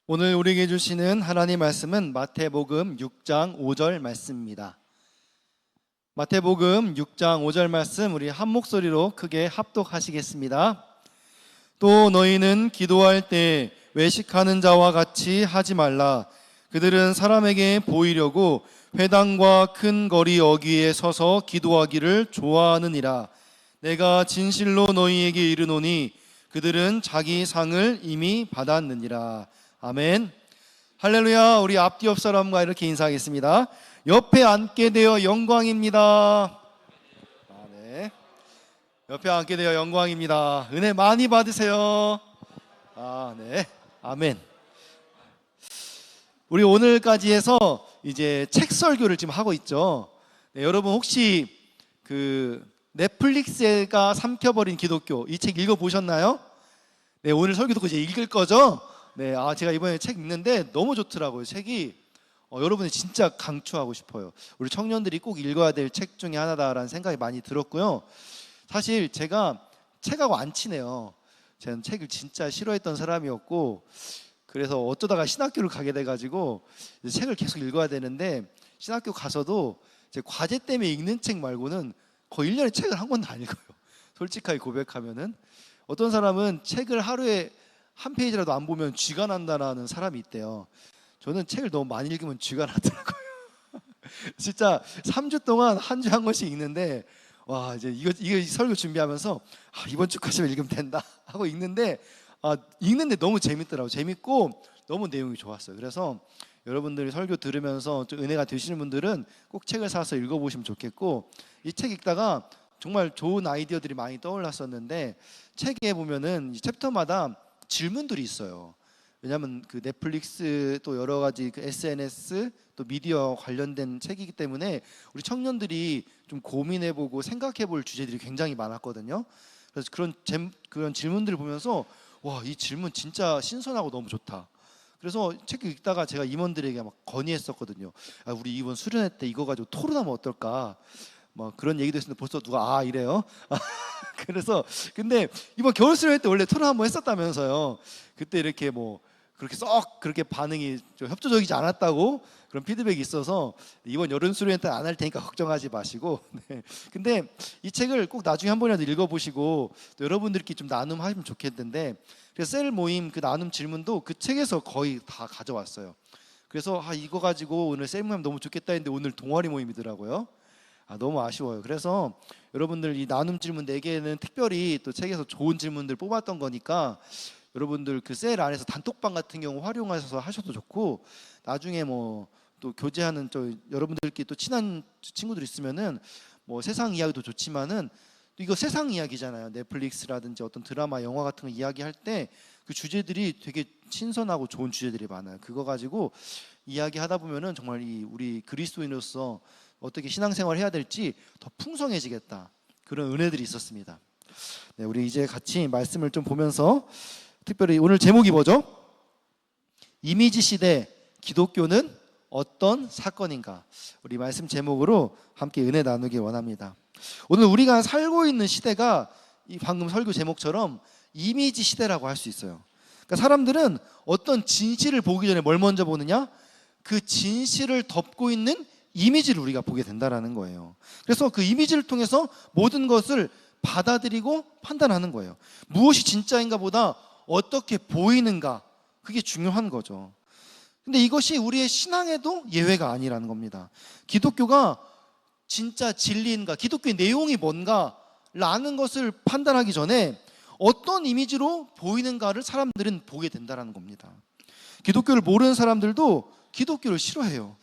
오늘 우리에게 주시는 하나님 말씀은 마태복음 6장 5절 말씀입니다. 마태복음 6장 5절 말씀 우리 한 목소리로 크게 합독하시겠습니다. 또 너희는 기도할 때 외식하는 자와 같이 하지 말라. 그들은 사람에게 보이려고 회당과 큰 거리 어귀에 서서 기도하기를 좋아하느니라. 내가 진실로 너희에게 이르노니 그들은 자기 상을 이미 받았느니라. 아멘. 할렐루야. 우리 앞뒤 옆 사람과 이렇게 인사하겠습니다. 옆에 앉게 되어 영광입니다. 네. 옆에 앉게 되어 영광입니다. 은혜 많이 받으세요. 네. 아멘. 우리 오늘까지 해서 이제 책 설교를 지금 하고 있죠. 네, 여러분 혹시 그 넷플릭스가 삼켜버린 기독교 이 책 읽어보셨나요? 네, 오늘 설교 듣고 이제 읽을 거죠? 네, 제가 이번에 책 읽는데 너무 좋더라고요. 책이 여러분이 진짜 강추하고 싶어요. 우리 청년들이 꼭 읽어야 될 책 중에 하나다라는 생각이 많이 들었고요. 사실 제가 책하고 안 친해요. 저는 책을 진짜 싫어했던 사람이었고, 그래서 어쩌다가 신학교를 가게 돼가지고 이제 책을 계속 읽어야 되는데, 신학교 가서도 제 과제 때문에 읽는 책 말고는 거의 1년에 책을 한 권도 안 읽어요. 솔직하게 고백하면은. 어떤 사람은 책을 하루에 한 페이지라도 안 보면 쥐가 난다라는 사람이 있대요. 저는 책을 너무 많이 읽으면 쥐가 나더라고요. 진짜 3주 동안 한 주 한 권씩 읽는데, 와, 이제 이거 설교 준비하면서 이번 주까지만 읽으면 된다 하고 읽는데, 읽는데 너무 재밌더라고요. 재밌고 너무 내용이 좋았어요. 그래서 여러분들이 설교 들으면서 좀 은혜가 되시는 분들은 꼭 책을 사서 읽어보시면 좋겠고, 이 책 읽다가 정말 좋은 아이디어들이 많이 떠올랐었는데, 책에 보면은 챕터마다 질문들이 있어요. 왜냐하면 그 넷플릭스 또 여러 가지 그 SNS 또 미디어 관련된 책이기 때문에 우리 청년들이 좀 고민해보고 생각해볼 주제들이 굉장히 많았거든요. 그래서 그런 질문들을 보면서 와, 이 질문 진짜 신선하고 너무 좋다. 그래서 책 읽다가 제가 임원들에게 막 건의했었거든요. 우리 이번 수련회 때 이거 가지고 토론하면 어떨까? 뭐 그런 얘기도 했는데 벌써 누가 이래요? 그래서 근데 이번 겨울 수련회 때 원래 토론 한번 했었다면서요. 그때 이렇게 뭐 그렇게 썩 그렇게 반응이 좀 협조적이지 않았다고 그런 피드백이 있어서 이번 여름 수련회 때 안 할 테니까 걱정하지 마시고. 네. 근데 이 책을 꼭 나중에 한 번이라도 읽어보시고 또 여러분들끼리 좀 나눔하시면 좋겠는데, 그래서 셀 모임 그 나눔 질문도 그 책에서 거의 다 가져왔어요. 그래서 이거 가지고 오늘 셀 모임 너무 좋겠다 했는데 오늘 동아리 모임이더라고요. 너무 아쉬워요. 그래서 여러분들 이 나눔 질문 4개는 특별히 또 책에서 좋은 질문들 뽑았던 거니까 여러분들 그 셀 안에서 단톡방 같은 경우 활용하셔서 하셔도 좋고, 나중에 뭐 또 교제하는 여러분들끼리 또 친한 친구들 있으면은 뭐 세상 이야기도 좋지만은 또 이거 세상 이야기잖아요. 넷플릭스라든지 어떤 드라마, 영화 같은 거 이야기할 때 그 주제들이 되게 신선하고 좋은 주제들이 많아요. 그거 가지고 이야기하다 보면은 정말 우리 그리스도인으로서 어떻게 신앙생활을 해야 될지 더 풍성해지겠다, 그런 은혜들이 있었습니다. 네, 우리 이제 같이 말씀을 좀 보면서, 특별히 오늘 제목이 뭐죠? 이미지 시대 기독교는 어떤 사건인가? 우리 말씀 제목으로 함께 은혜 나누기 원합니다. 오늘 우리가 살고 있는 시대가 이 방금 설교 제목처럼 이미지 시대라고 할 수 있어요. 그러니까 사람들은 어떤 진실을 보기 전에 뭘 먼저 보느냐? 그 진실을 덮고 있는 이미지를 우리가 보게 된다라는 거예요. 그래서 그 이미지를 통해서 모든 것을 받아들이고 판단하는 거예요. 무엇이 진짜인가 보다 어떻게 보이는가, 그게 중요한 거죠. 근데 이것이 우리의 신앙에도 예외가 아니라는 겁니다. 기독교가 진짜 진리인가, 기독교의 내용이 뭔가라는 것을 판단하기 전에 어떤 이미지로 보이는가를 사람들은 보게 된다는 겁니다. 기독교를 모르는 사람들도 기독교를 싫어해요.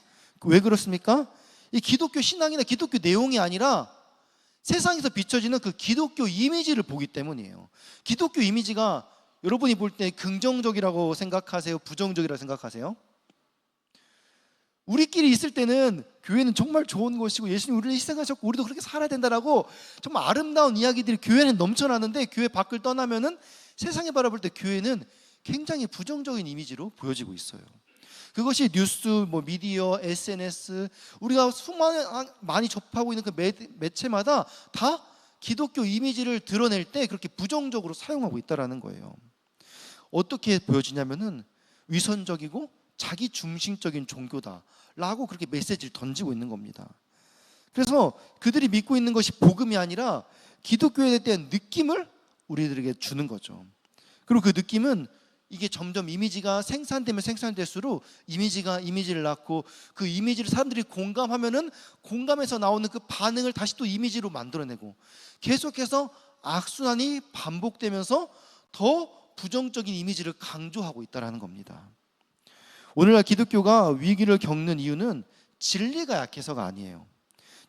왜 그렇습니까? 이 기독교 신앙이나 기독교 내용이 아니라 세상에서 비춰지는 그 기독교 이미지를 보기 때문이에요. 기독교 이미지가 여러분이 볼 때 긍정적이라고 생각하세요? 부정적이라고 생각하세요? 우리끼리 있을 때는 교회는 정말 좋은 곳이고 예수님 우리를 희생하셨고 우리도 그렇게 살아야 된다라고 정말 아름다운 이야기들이 교회는 넘쳐나는데, 교회 밖을 떠나면은 세상에 바라볼 때 교회는 굉장히 부정적인 이미지로 보여지고 있어요. 그것이 뉴스, 미디어, SNS, 우리가 많이 접하고 있는 그 매체마다 다 기독교 이미지를 드러낼 때 그렇게 부정적으로 사용하고 있다는 거예요. 어떻게 보여지냐면은 위선적이고 자기 중심적인 종교다라고 그렇게 메시지를 던지고 있는 겁니다. 그래서 그들이 믿고 있는 것이 복음이 아니라 기독교에 대한 느낌을 우리들에게 주는 거죠. 그리고 그 느낌은 이게 점점 이미지가 생산되면 생산될수록 이미지를 낳고 그 이미지를 사람들이 공감하면은 공감해서 나오는 그 반응을 다시 또 이미지로 만들어내고 계속해서 악순환이 반복되면서 더 부정적인 이미지를 강조하고 있다는 겁니다. 오늘날 기독교가 위기를 겪는 이유는 진리가 약해서가 아니에요.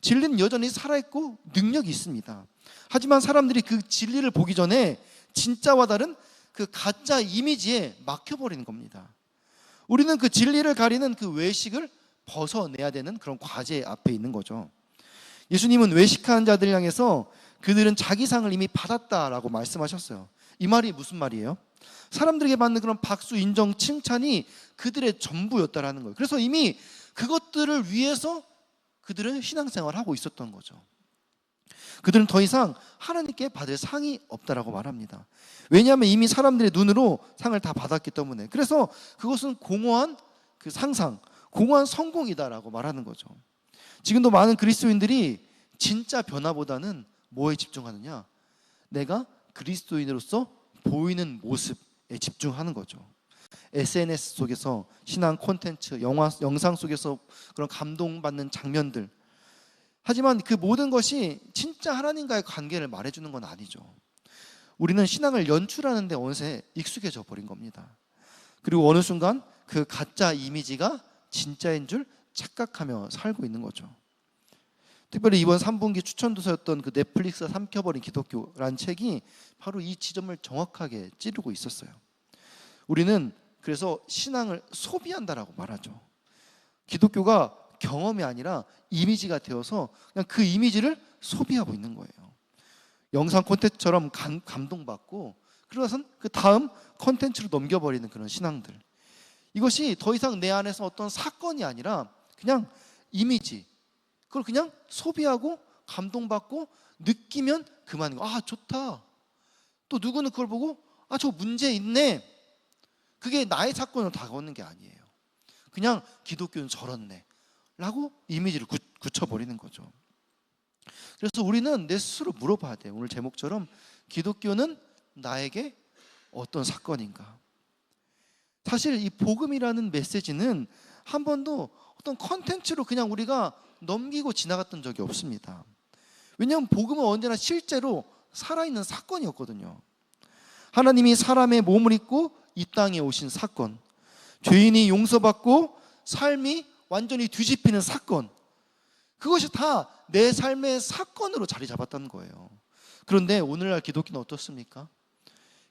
진리는 여전히 살아있고 능력이 있습니다. 하지만 사람들이 그 진리를 보기 전에 진짜와 다른 그 가짜 이미지에 막혀버리는 겁니다. 우리는 그 진리를 가리는 그 외식을 벗어내야 되는 그런 과제 앞에 있는 거죠. 예수님은 외식하는 자들을 향해서 그들은 자기 상을 이미 받았다라고 말씀하셨어요. 이 말이 무슨 말이에요? 사람들에게 받는 그런 박수, 인정, 칭찬이 그들의 전부였다라는 거예요. 그래서 이미 그것들을 위해서 그들은 신앙생활을 하고 있었던 거죠. 그들은 더 이상 하나님께 받을 상이 없다라고 말합니다. 왜냐하면 이미 사람들의 눈으로 상을 다 받았기 때문에. 그래서 그것은 공허한 그 상상, 공허한 성공이다라고 말하는 거죠. 지금도 많은 그리스도인들이 진짜 변화보다는 뭐에 집중하느냐? 내가 그리스도인으로서 보이는 모습에 집중하는 거죠. SNS 속에서 신앙 콘텐츠, 영상 속에서 그런 감동받는 장면들. 하지만 그 모든 것이 진짜 하나님과의 관계를 말해주는 건 아니죠. 우리는 신앙을 연출하는 데 어느새 익숙해져 버린 겁니다. 그리고 어느 순간 그 가짜 이미지가 진짜인 줄 착각하며 살고 있는 거죠. 특별히 이번 3분기 추천도서였던 그 넷플릭스가 삼켜버린 기독교라는 책이 바로 이 지점을 정확하게 찌르고 있었어요. 우리는 그래서 신앙을 소비한다라고 말하죠. 기독교가 경험이 아니라 이미지가 되어서 그냥 그 이미지를 소비하고 있는 거예요. 영상 콘텐츠처럼 감동받고 그러고선 그 다음 콘텐츠로 넘겨버리는 그런 신앙들. 이것이 더 이상 내 안에서 어떤 사건이 아니라 그냥 이미지, 그걸 그냥 소비하고 감동받고 느끼면 그만인 거예요. 아, 좋다. 또 누구는 그걸 보고 아, 저 문제 있네. 그게 나의 사건으로 다가오는 게 아니에요. 그냥 기독교는 저렇네 라고 이미지를 굳혀버리는 거죠. 그래서 우리는 내 스스로 물어봐야 돼요. 오늘 제목처럼 기독교는 나에게 어떤 사건인가. 사실 이 복음이라는 메시지는 한 번도 어떤 컨텐츠로 그냥 우리가 넘기고 지나갔던 적이 없습니다. 왜냐하면 복음은 언제나 실제로 살아있는 사건이었거든요. 하나님이 사람의 몸을 입고 이 땅에 오신 사건, 죄인이 용서받고 삶이 완전히 뒤집히는 사건, 그것이 다 내 삶의 사건으로 자리 잡았다는 거예요. 그런데 오늘날 기독교는 어떻습니까?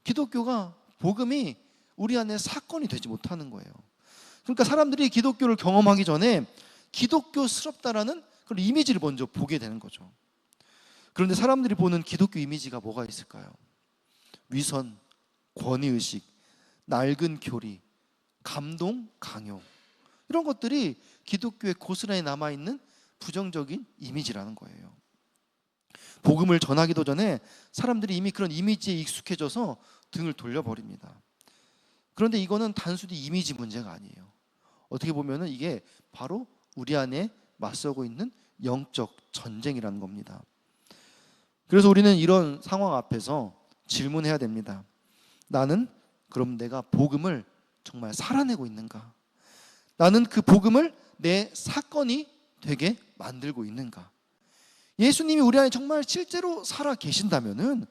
기독교가, 복음이 우리 안에 사건이 되지 못하는 거예요. 그러니까 사람들이 기독교를 경험하기 전에 기독교스럽다라는 그런 이미지를 먼저 보게 되는 거죠. 그런데 사람들이 보는 기독교 이미지가 뭐가 있을까요? 위선, 권위의식, 낡은 교리, 감동, 강요, 이런 것들이 기독교에 고스란히 남아있는 부정적인 이미지라는 거예요. 복음을 전하기도 전에 사람들이 이미 그런 이미지에 익숙해져서 등을 돌려버립니다. 그런데 이거는 단순히 이미지 문제가 아니에요. 어떻게 보면 이게 바로 우리 안에 맞서고 있는 영적 전쟁이라는 겁니다. 그래서 우리는 이런 상황 앞에서 질문해야 됩니다. 나는 그럼 내가 복음을 정말 살아내고 있는가? 나는 그 복음을 내 사건이 되게 만들고 있는가? 예수님이 우리 안에 정말 실제로 살아 계신다면은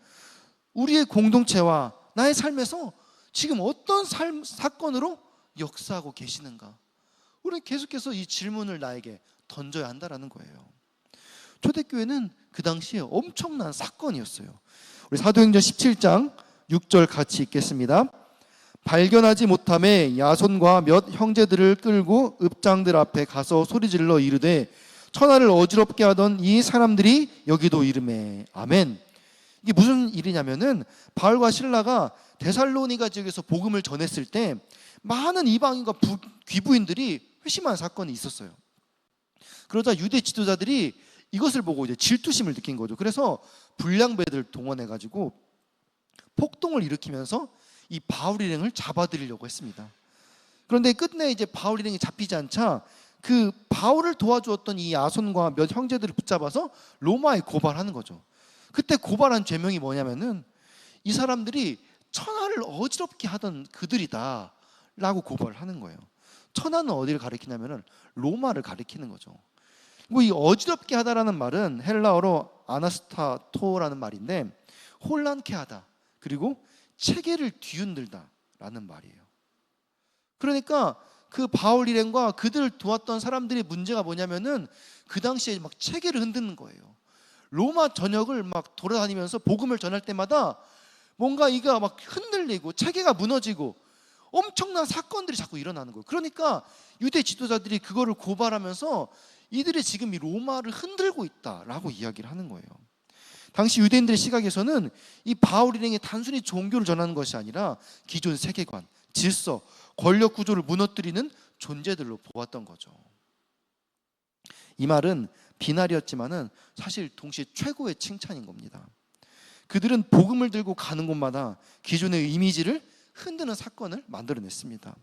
우리의 공동체와 나의 삶에서 지금 어떤 사건으로 역사하고 계시는가? 우리는 계속해서 이 질문을 나에게 던져야 한다라는 거예요. 초대교회는 그 당시에 엄청난 사건이었어요. 우리 사도행전 17장 6절 같이 읽겠습니다. 발견하지 못함에 야손과 몇 형제들을 끌고 읍장들 앞에 가서 소리질러 이르되 천하를 어지럽게 하던 이 사람들이 여기도 이르매. 아멘. 이게 무슨 일이냐면은 바울과 실라가 데살로니가 지역에서 복음을 전했을 때 많은 이방인과 귀부인들이 회심한 사건이 있었어요. 그러자 유대 지도자들이 이것을 보고 이제 질투심을 느낀 거죠. 그래서 불량배들 동원해 가지고 폭동을 일으키면서 이 바울 일행을 잡아들이려고 했습니다. 그런데 끝내 이제 바울 일행이 잡히지 않자 그 바울을 도와주었던 이 야손과 몇 형제들을 붙잡아서 로마에 고발하는 거죠. 그때 고발한 죄명이 뭐냐면은 이 사람들이 천하를 어지럽게 하던 그들이다 라고 고발을 하는 거예요. 천하는 어디를 가리키냐면은 로마를 가리키는 거죠. 뭐 이 어지럽게 하다라는 말은 헬라어로 아나스타토라는 말인데 혼란케 하다, 그리고 체계를 뒤흔들다라는 말이에요. 그러니까 그 바울 일행과 그들을 도왔던 사람들의 문제가 뭐냐면은 그 당시에 막 체계를 흔드는 거예요. 로마 전역을 막 돌아다니면서 복음을 전할 때마다 뭔가 이가 막 흔들리고 체계가 무너지고 엄청난 사건들이 자꾸 일어나는 거예요. 그러니까 유대 지도자들이 그거를 고발하면서 이들이 지금 이 로마를 흔들고 있다라고 이야기를 하는 거예요. 당시 유대인들의 시각에서는 이 바울 일행이 단순히 종교를 전하는 것이 아니라 기존 세계관, 질서, 권력 구조를 무너뜨리는 존재들로 보았던 거죠. 이 말은 비난이었지만은 사실 동시에 최고의 칭찬인 겁니다. 그들은 복음을 들고 가는 곳마다 기존의 이미지를 흔드는 사건을 만들어냈습니다.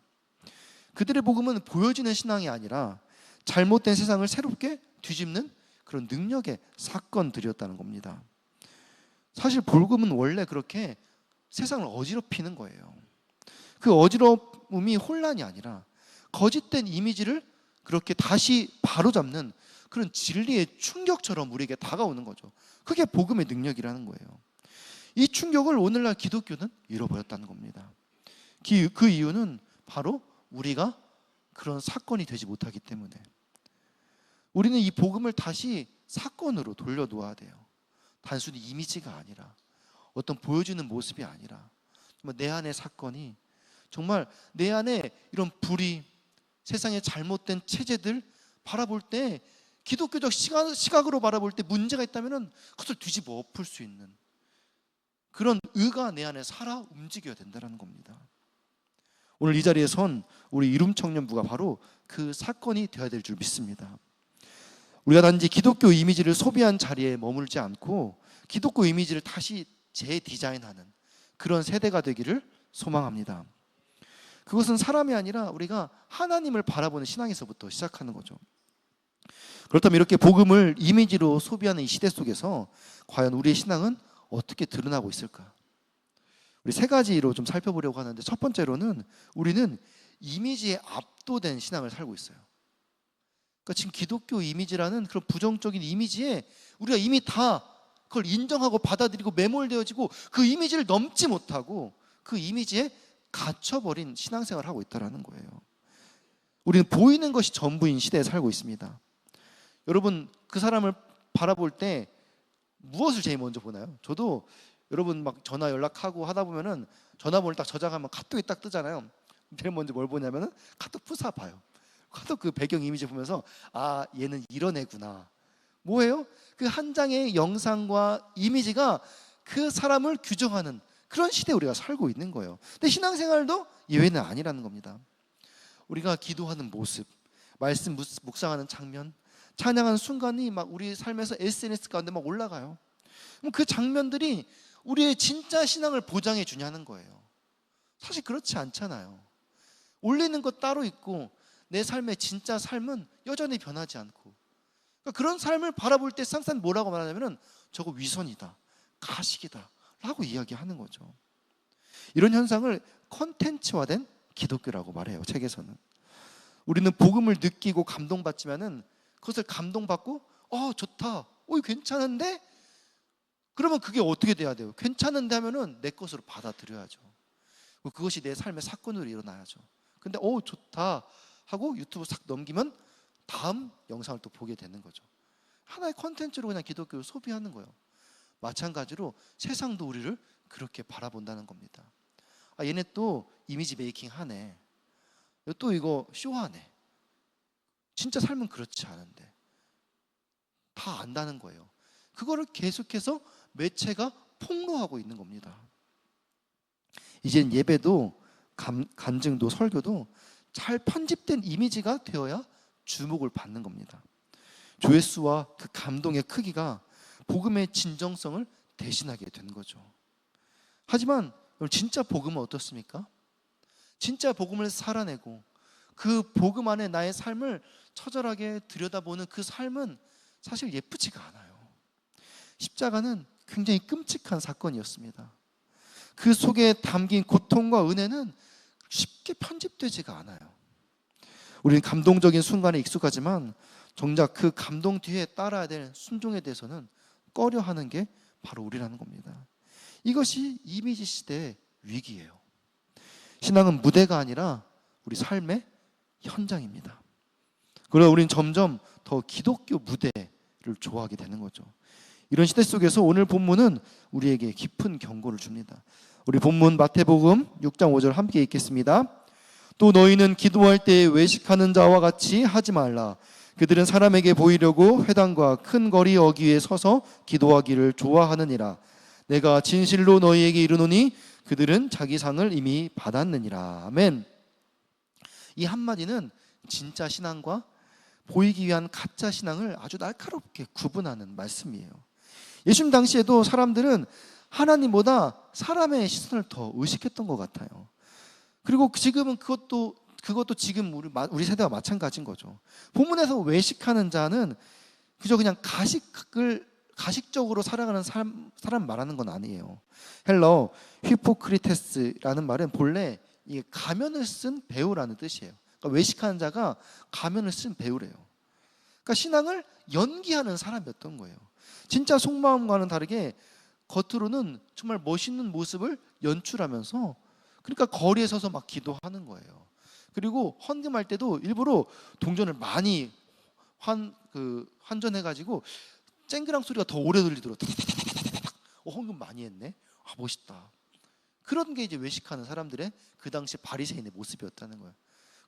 그들의 복음은 보여지는 신앙이 아니라 잘못된 세상을 새롭게 뒤집는 그런 능력의 사건들이었다는 겁니다. 사실 복음은 원래 그렇게 세상을 어지럽히는 거예요. 그 어지러움이 혼란이 아니라 거짓된 이미지를 그렇게 다시 바로잡는 그런 진리의 충격처럼 우리에게 다가오는 거죠. 그게 복음의 능력이라는 거예요. 이 충격을 오늘날 기독교는 잃어버렸다는 겁니다. 그 이유는 바로 우리가 그런 사건이 되지 못하기 때문에. 우리는 이 복음을 다시 사건으로 돌려놓아야 돼요. 단순히 이미지가 아니라, 어떤 보여주는 모습이 아니라, 내 안의 사건이 정말 내 안에 이런 불의, 세상의 잘못된 체제들 바라볼 때, 기독교적 시각으로 바라볼 때 문제가 있다면 그것을 뒤집어 엎을 수 있는 그런 의가 내 안에 살아 움직여야 된다는 겁니다. 오늘 이 자리에 선 우리 이룸 청년부가 바로 그 사건이 되어야 될 줄 믿습니다. 우리가 단지 기독교 이미지를 소비한 자리에 머물지 않고 기독교 이미지를 다시 재디자인하는 그런 세대가 되기를 소망합니다. 그것은 사람이 아니라 우리가 하나님을 바라보는 신앙에서부터 시작하는 거죠. 그렇다면 이렇게 복음을 이미지로 소비하는 이 시대 속에서 과연 우리의 신앙은 어떻게 드러나고 있을까? 우리 세 가지로 좀 살펴보려고 하는데, 첫 번째로는 우리는 이미지에 압도된 신앙을 살고 있어요. 그러니까 지금 기독교 이미지라는 그런 부정적인 이미지에 우리가 이미 다 그걸 인정하고 받아들이고 매몰되어지고 그 이미지를 넘지 못하고 그 이미지에 갇혀버린 신앙생활을 하고 있다는 거예요. 우리는 보이는 것이 전부인 시대에 살고 있습니다. 여러분, 그 사람을 바라볼 때 무엇을 제일 먼저 보나요? 저도 여러분 막 전화 연락하고 하다 보면은 전화번호를 딱 저장하면 카톡이 딱 뜨잖아요. 제일 먼저 뭘 보냐면은 카톡 프사 봐요. 카톡 그 배경 이미지 보면서 아, 얘는 이런 애구나. 뭐예요? 그 한 장의 영상과 이미지가 그 사람을 규정하는 그런 시대에 우리가 살고 있는 거예요. 근데 신앙생활도 예외는 아니라는 겁니다. 우리가 기도하는 모습, 말씀 묵상하는 장면, 찬양하는 순간이 막 우리 삶에서 SNS 가운데 막 올라가요. 그럼 그 장면들이 우리의 진짜 신앙을 보장해 주냐는 거예요. 사실 그렇지 않잖아요. 올리는 것 따로 있고 내 삶의 진짜 삶은 여전히 변하지 않고, 그러니까 그런 삶을 바라볼 때 항상 뭐라고 말하냐면 저거 위선이다, 가식이다 라고 이야기하는 거죠. 이런 현상을 컨텐츠화된 기독교라고 말해요. 책에서는. 우리는 복음을 느끼고 감동받지만은 그것을 감동받고 좋다, 괜찮은데? 그러면 그게 어떻게 돼야 돼요? 괜찮은데 하면은 내 것으로 받아들여야죠. 그것이 내 삶의 사건으로 일어나야죠. 근데 좋다 하고 유튜브 싹 넘기면 다음 영상을 또 보게 되는 거죠. 하나의 컨텐츠로 그냥 기독교를 소비하는 거예요. 마찬가지로 세상도 우리를 그렇게 바라본다는 겁니다. 얘네 또 이미지 메이킹 하네, 또 이거 쇼하네. 진짜 삶은 그렇지 않은데 다 안다는 거예요. 그거를 계속해서 매체가 폭로하고 있는 겁니다. 이젠 예배도 간증도 설교도 잘 편집된 이미지가 되어야 주목을 받는 겁니다. 조회수와 그 감동의 크기가 복음의 진정성을 대신하게 된 거죠. 하지만 진짜 복음은 어떻습니까? 진짜 복음을 살아내고 그 복음 안에 나의 삶을 처절하게 들여다보는 그 삶은 사실 예쁘지가 않아요. 십자가는 굉장히 끔찍한 사건이었습니다. 그 속에 담긴 고통과 은혜는 쉽게 편집되지가 않아요. 우리는 감동적인 순간에 익숙하지만 정작 그 감동 뒤에 따라야 될 순종에 대해서는 꺼려하는 게 바로 우리라는 겁니다. 이것이 이미지 시대의 위기예요. 신앙은 무대가 아니라 우리 삶의 현장입니다. 그러나 우리는 점점 더 기독교 무대를 좋아하게 되는 거죠. 이런 시대 속에서 오늘 본문은 우리에게 깊은 경고를 줍니다. 우리 본문 마태복음 6장 5절 함께 읽겠습니다. 또 너희는 기도할 때 외식하는 자와 같이 하지 말라. 그들은 사람에게 보이려고 회당과 큰 거리 어귀에 서서 기도하기를 좋아하느니라. 내가 진실로 너희에게 이르노니 그들은 자기 상을 이미 받았느니라. 아멘. 이 한마디는 진짜 신앙과 보이기 위한 가짜 신앙을 아주 날카롭게 구분하는 말씀이에요. 예수님 당시에도 사람들은 하나님보다 사람의 시선을 더 의식했던 것 같아요. 그리고 지금은 그것도 지금 우리 세대와 마찬가지인 거죠. 본문에서 외식하는 자는 그저 그냥 가식적으로 살아가는 사람 말하는 건 아니에요. 헬러 히포크리테스라는 말은 본래 이게 가면을 쓴 배우라는 뜻이에요. 그러니까 외식하는 자가 가면을 쓴 배우래요. 그러니까 신앙을 연기하는 사람이었던 거예요. 진짜 속마음과는 다르게 겉으로는 정말 멋있는 모습을 연출하면서, 그러니까 거리에 서서 막 기도하는 거예요. 그리고 헌금할 때도 일부러 동전을 많이 환전해가지고 쨍그랑 소리가 더 오래 들리도록 헌금 많이 했네. 아, 멋있다. 그런 게 이제 외식하는 사람들의 그 당시 바리새인의 모습이었다는 거예요.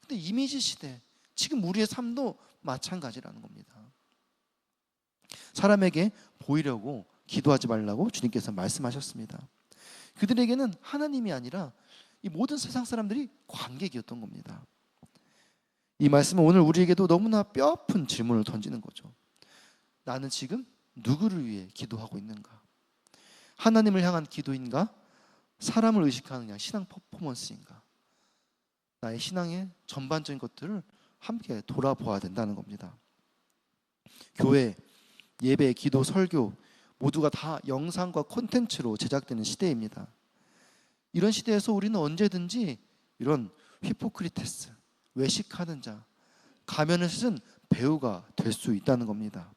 근데 이미지 시대, 지금 우리의 삶도 마찬가지라는 겁니다. 사람에게 보이려고 기도하지 말라고 주님께서 말씀하셨습니다. 그들에게는 하나님이 아니라 이 모든 세상 사람들이 관객이었던 겁니다. 이 말씀은 오늘 우리에게도 너무나 뼈아픈 질문을 던지는 거죠. 나는 지금 누구를 위해 기도하고 있는가? 하나님을 향한 기도인가? 사람을 의식하는 그냥 신앙 퍼포먼스인가? 나의 신앙의 전반적인 것들을 함께 돌아보아야 된다는 겁니다. 교회, 예배, 기도, 설교 모두가 다 영상과 콘텐츠로 제작되는 시대입니다. 이런 시대에서 우리는 언제든지 이런 히포크리테스, 외식하는 자, 가면을 쓴 배우가 될 수 있다는 겁니다.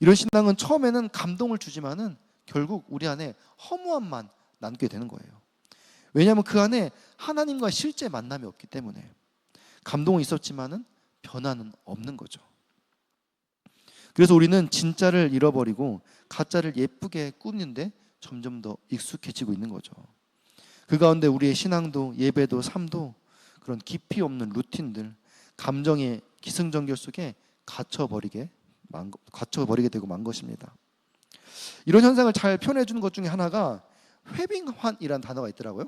이런 신앙은 처음에는 감동을 주지만은 결국 우리 안에 허무함만 남게 되는 거예요. 왜냐하면 그 안에 하나님과 실제 만남이 없기 때문에. 감동은 있었지만은 변화는 없는 거죠. 그래서 우리는 진짜를 잃어버리고 가짜를 예쁘게 꾸미는데 점점 더 익숙해지고 있는 거죠. 그 가운데 우리의 신앙도 예배도 삶도 그런 깊이 없는 루틴들, 감정의 기승전결 속에 갇혀버리게 되고 만 것입니다. 이런 현상을 잘 표현해 주는 것 중에 하나가 회빙환이라는 단어가 있더라고요.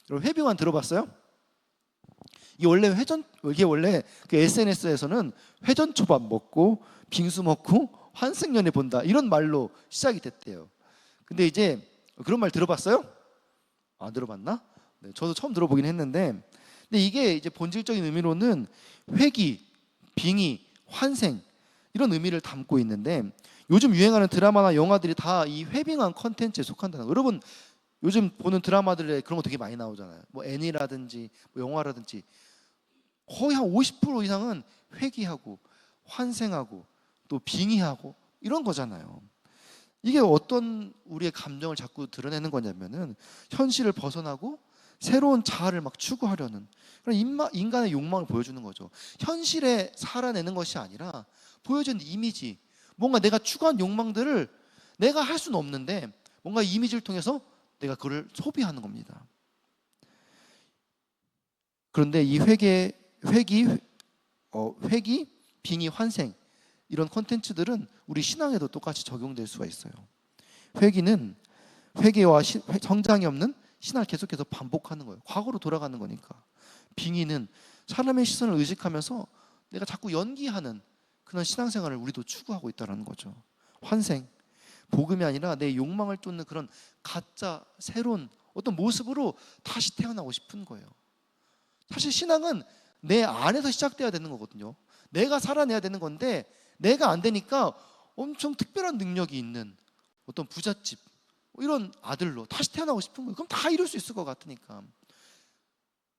여러분 회빙환 들어봤어요? 이게 원래 그 SNS에서는 회전초밥 먹고 빙수 먹고 환승연애 본다 이런 말로 시작이 됐대요. 근데 이제 그런 말 들어봤어요? 안 들어봤나? 네, 저도 처음 들어보긴 했는데, 근데 이게 이제 본질적인 의미로는 회귀, 빙의, 환생 이런 의미를 담고 있는데, 요즘 유행하는 드라마나 영화들이 다 이 회빙한 컨텐츠에 속한다는 거예요. 여러분 요즘 보는 드라마들에 그런 거 되게 많이 나오잖아요. 뭐 애니라든지 뭐 영화라든지 거의 한 50% 이상은 회귀하고 환생하고 또 빙의하고 이런 거잖아요. 이게 어떤 우리의 감정을 자꾸 드러내는 거냐면은 현실을 벗어나고 새로운 자아를 막 추구하려는 그런 인간의 욕망을 보여주는 거죠. 현실에 살아내는 것이 아니라 보여주는 이미지, 뭔가 내가 추구한 욕망들을 내가 할 수는 없는데 뭔가 이미지를 통해서 내가 그걸 소비하는 겁니다. 그런데 이 회귀, 빙의, 환생 이런 콘텐츠들은 우리 신앙에도 똑같이 적용될 수가 있어요. 회개와 성장이 없는 신앙을 계속해서 반복하는 거예요. 과거로 돌아가는 거니까. 빙의는 사람의 시선을 의식하면서 내가 자꾸 연기하는 그런 신앙생활을 우리도 추구하고 있다는 거죠. 환생, 복음이 아니라 내 욕망을 쫓는 그런 가짜 새로운 어떤 모습으로 다시 태어나고 싶은 거예요. 사실 신앙은 내 안에서 시작돼야 되는 거거든요. 내가 살아내야 되는 건데 내가 안 되니까 엄청 특별한 능력이 있는 어떤 부잣집 이런 아들로 다시 태어나고 싶은 거예요. 그럼 다 이룰 수 있을 것 같으니까.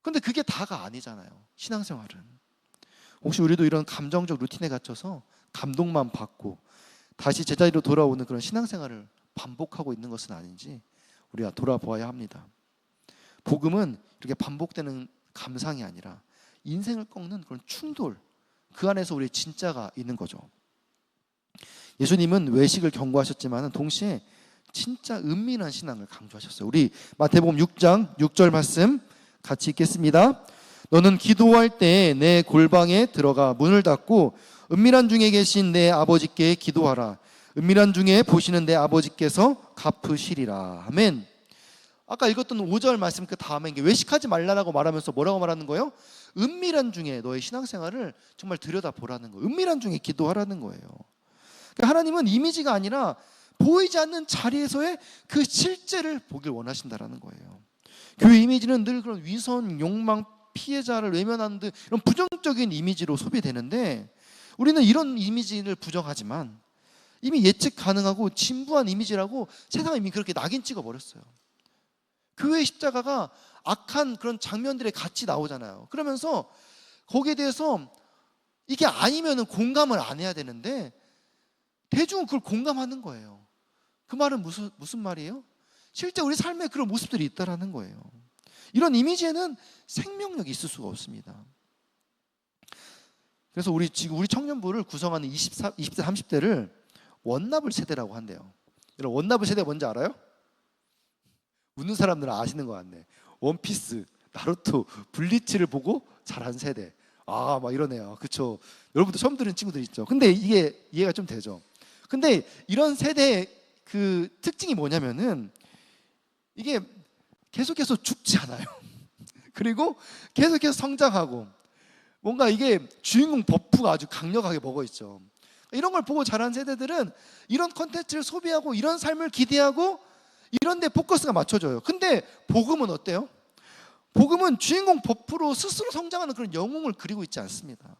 근데 그게 다가 아니잖아요. 신앙생활은. 혹시 우리도 이런 감정적 루틴에 갇혀서 감동만 받고 다시 제자리로 돌아오는 그런 신앙생활을 반복하고 있는 것은 아닌지 우리가 돌아보아야 합니다. 복음은 이렇게 반복되는 감상이 아니라 인생을 꺾는 그런 충돌, 그 안에서 우리의 진짜가 있는 거죠. 예수님은 외식을 경고하셨지만 동시에 진짜 은밀한 신앙을 강조하셨어요. 우리 마태복음 6장 6절 말씀 같이 읽겠습니다. 너는 기도할 때 내 골방에 들어가 문을 닫고 은밀한 중에 계신 내 아버지께 기도하라. 은밀한 중에 보시는 내 아버지께서 갚으시리라. 아멘. 아까 읽었던 5절 말씀 그 다음에 외식하지 말라라고 말하면서 뭐라고 말하는 거예요? 은밀한 중에 너의 신앙생활을 정말 들여다보라는 거예요. 은밀한 중에 기도하라는 거예요. 그러니까 하나님은 이미지가 아니라 보이지 않는 자리에서의 그 실제를 보길 원하신다라는 거예요. 교회 이미지는 늘 그런 위선, 욕망, 피해자를 외면하는 듯 이런 부정적인 이미지로 소비되는데 우리는 이런 이미지를 부정하지만 이미 예측 가능하고 진부한 이미지라고 세상은 이미 그렇게 낙인 찍어버렸어요. 교회의 십자가가 악한 그런 장면들에 같이 나오잖아요. 그러면서 거기에 대해서 이게 아니면 공감을 안 해야 되는데 대중은 그걸 공감하는 거예요. 그 말은 무슨 말이에요? 실제 우리 삶에 그런 모습들이 있다라는 거예요. 이런 이미지에는 생명력이 있을 수가 없습니다. 그래서 우리 청년부를 구성하는 20대, 30대를 원나블 세대라고 한대요. 여러분 원나블 세대 뭔지 알아요? 웃는 사람들은 아시는 것 같네. 원피스, 나루토, 블리치를 보고 자란 세대. 아, 막 이러네요. 그렇죠. 여러분도 처음 들은 친구들 있죠. 근데 이게 이해가 좀 되죠. 근데 이런 세대의 그 특징이 뭐냐면은 이게 계속해서 죽지 않아요. 그리고 계속해서 성장하고 뭔가 이게 주인공 버프가 아주 강력하게 먹어 있죠. 이런 걸 보고 자란 세대들은 이런 컨텐츠를 소비하고 이런 삶을 기대하고 이런 데 포커스가 맞춰져요. 근데 복음은 어때요? 복음은 주인공 버프로 스스로 성장하는 그런 영웅을 그리고 있지 않습니다.